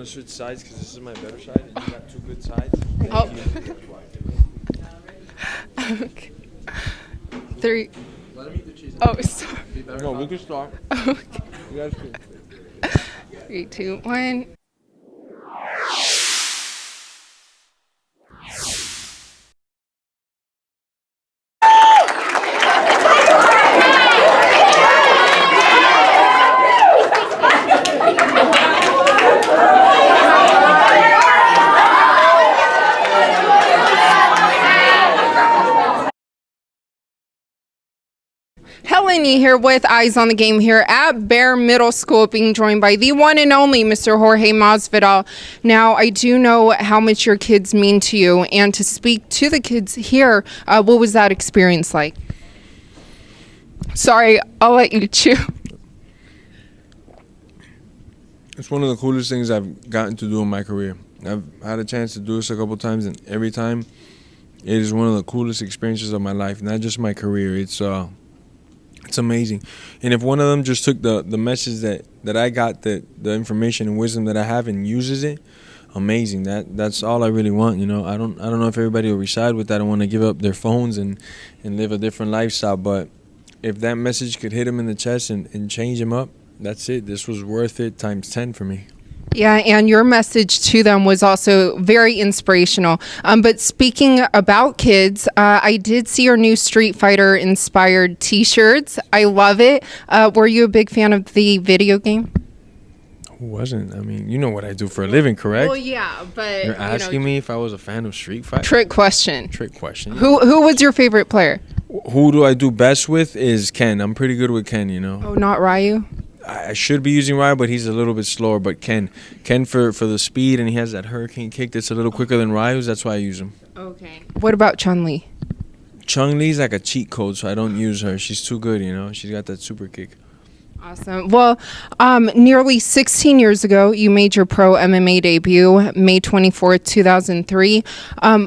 to switch sides because this is my better side and you got two good sides. Oh. Okay. 3. Oh, sorry. No, we can start. Okay. You guys can. 3, 2, 1. Helen here with Eyes on the Game here at Bair Middle School, being joined by the one and only Mr. Jorge Masvidal. Now, I do know how much your kids mean to you, and to speak to the kids here, what was that experience like? Sorry, I'll let you chew. It's one of the coolest things I've gotten to do in my career. I've had a chance to do this a couple times, and every time it is one of the coolest experiences of my life. Not just my career. It's amazing. And if one of them just took the message that I got, the information and wisdom that I have, and uses it, amazing. That's all I really want. You know, I don't know if everybody will reside with that and want to give up their phones and live a different lifestyle. But if that message could hit them in the chest and change them up, that's it. This was worth it times 10 for me. Yeah, and your message to them was also very inspirational. But speaking about kids, I did see your new Street Fighter inspired T-shirts. I love it. Were you a big fan of the video game? Who wasn't? I mean, you know what I do for a living, correct? Well, yeah, but You're asking me if I was a fan of Street Fighter? Trick question. Trick question. Who was your favorite player? Who do I do best with is Ken. I'm pretty good with Ken, you know. Oh, not Ryu? I should be using Ryu, but he's a little bit slower. But Ken for the speed, and he has that hurricane kick that's a little quicker than Ryu's. That's why I use him. Okay. What about Chun-Li? Chun-Li's like a cheat code, so I don't use her. She's too good, you know. She's got that super kick. Awesome. Well, nearly 16 years ago, you made your pro MMA debut, May 24th, 2003.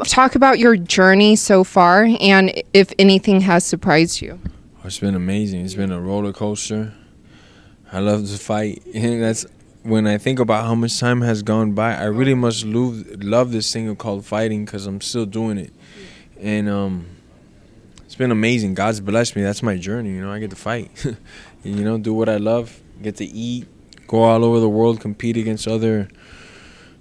Talk about your journey so far, and if anything has surprised you. Oh, it's been amazing. It's been a roller coaster. I love to fight. And that's when I think about how much time has gone by. I really must love this thing called fighting because I'm still doing it. And it's been amazing. God's blessed me. That's my journey. You know, I get to fight. You know, do what I love. Get to eat. Go all over the world. Compete against other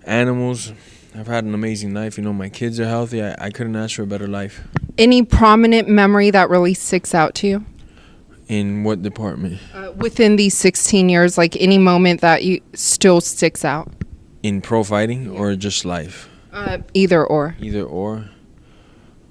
animals. I've had an amazing life. You know, my kids are healthy. I couldn't ask for a better life. Any prominent memory that really sticks out to you? In what department? Within these 16 years, like any moment that you still sticks out? In pro fighting or just life? Either or. Either or.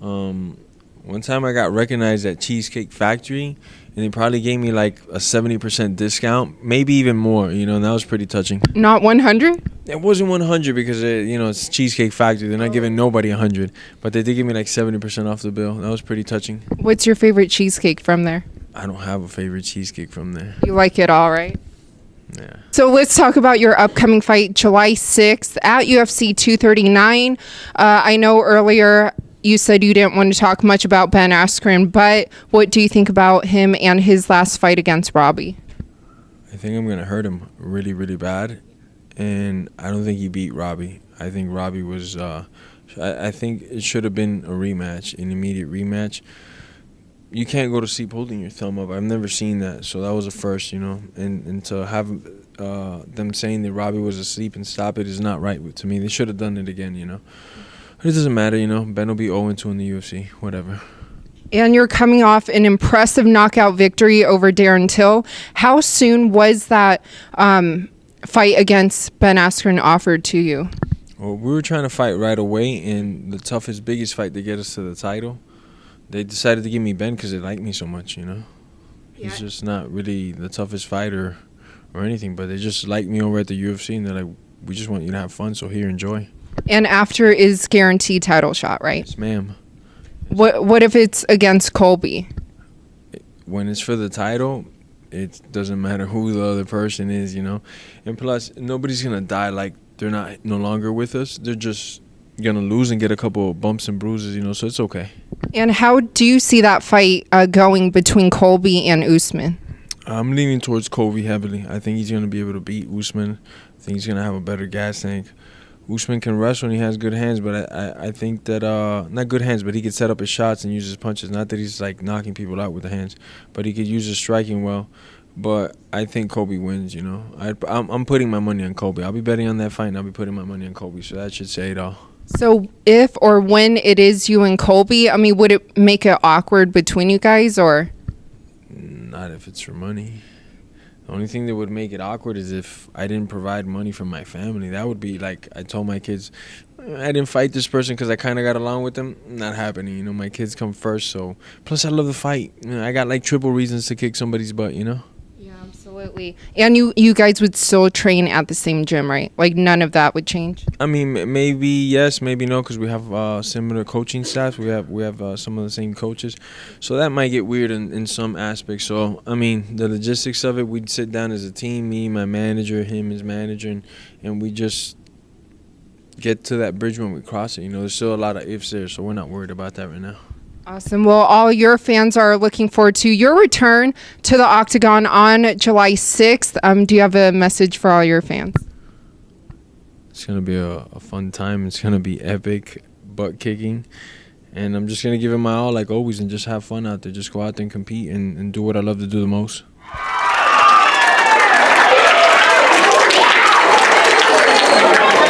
One time I got recognized at Cheesecake Factory, and they probably gave me like a 70% discount, maybe even more, you know, and that was pretty touching. Not 100? It wasn't 100 because, you know, it's Cheesecake Factory. They're not giving nobody 100, but they did give me like 70% off the bill. That was pretty touching. What's your favorite cheesecake from there? I don't have a favorite cheesecake from there. You like it all, right? Yeah. So let's talk about your upcoming fight, July 6th at UFC 239. I know earlier you said you didn't want to talk much about Ben Askren, but what do you think about him and his last fight against Robbie? I think I'm going to hurt him really, really bad, and I don't think he beat Robbie. I think Robbie was I think it should have been a rematch, an immediate rematch. You can't go to sleep holding your thumb up. I've never seen that, so that was a first, you know. And to have them saying that Robbie was asleep and stop it is not right to me. They should have done it again, you know. It doesn't matter, you know. Ben will be 0-2 in the UFC, whatever. And you're coming off an impressive knockout victory over Darren Till. How soon was that fight against Ben Askren offered to you? Well, we were trying to fight right away, and the toughest, biggest fight to get us to the title. They decided to give me Ben because they like me so much, you know. Yeah. He's just not really the toughest fighter or anything, but they just like me over at the UFC, and they're like, we just want you to have fun, so here, enjoy. And after is guaranteed title shot, right? Yes, ma'am. What if it's against Colby? When it's for the title, it doesn't matter who the other person is, you know. And plus, nobody's going to die like they're no longer with us. They're just going to lose and get a couple of bumps and bruises, you know, so it's okay. And how do you see that fight going between Colby and Usman? I'm leaning towards Colby heavily. I think he's going to be able to beat Usman think he's gonna have a better gas tank. Usman can wrestle and he has good hands, but I think that not good hands, but he could set up his shots and use his punches. Not that he's like knocking people out with the hands, but he could use his striking well. But I think Colby wins. You know, I'm putting my money on Colby. I'll be betting on that fight, and I'll be putting my money on Colby. So that should say it all. So if or when it is you and Colby, I mean, would it make it awkward between you guys, or? Not if it's for money. The only thing that would make it awkward is if I didn't provide money from my family. That would be like, I told my kids, I didn't fight this person because I kind of got along with them. Not happening, you know. My kids come first, so. Plus, I love the fight. You know, I got like triple reasons to kick somebody's butt, you know. Yeah, absolutely. And you guys would still train at the same gym, right? Like none of that would change? I mean, maybe yes, maybe no, because we have similar coaching staffs. We have some of the same coaches. So that might get weird in some aspects. So, I mean, the logistics of it, we'd sit down as a team, me, my manager, him, his manager, and we just get to that bridge when we cross it. You know, there's still a lot of ifs there, so we're not worried about that right now. Awesome. Well, all your fans are looking forward to your return to the Octagon on July 6th. Do you have a message for all your fans? It's going to be a fun time. It's going to be epic butt kicking. And I'm just going to give it my all like always and just have fun out there. Just go out there and compete and do what I love to do the most.